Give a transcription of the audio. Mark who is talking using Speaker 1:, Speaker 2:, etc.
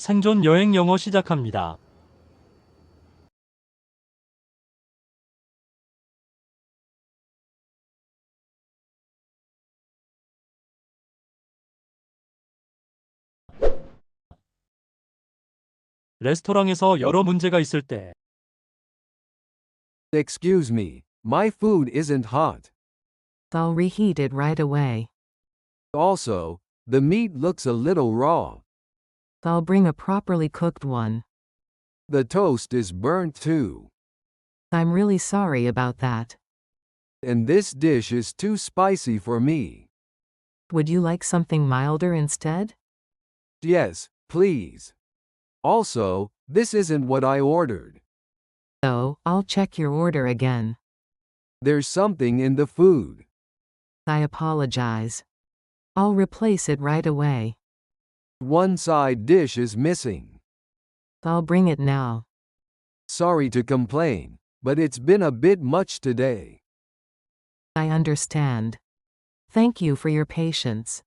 Speaker 1: 생존여행영어 시작합니다. 레스토랑에서 여러 문제가 있을 때
Speaker 2: Excuse me, my food isn't hot.
Speaker 3: I'll reheat it right away.
Speaker 2: Also, the meat looks a little raw.
Speaker 3: I'll bring a properly cooked one.
Speaker 2: The toast is burnt too.
Speaker 3: I'm really sorry about that.
Speaker 2: And this dish is too spicy for me.
Speaker 3: Would you like something milder instead?
Speaker 2: Yes, please. Also, this isn't what I ordered.
Speaker 3: Oh, I'll check your order again.
Speaker 2: There's something in the food.
Speaker 3: I apologize. I'll replace it right away.
Speaker 2: One side dish is missing.
Speaker 3: I'll bring it now.
Speaker 2: Sorry to complain, but it's been a bit much today.
Speaker 3: I understand. Thank you for your patience.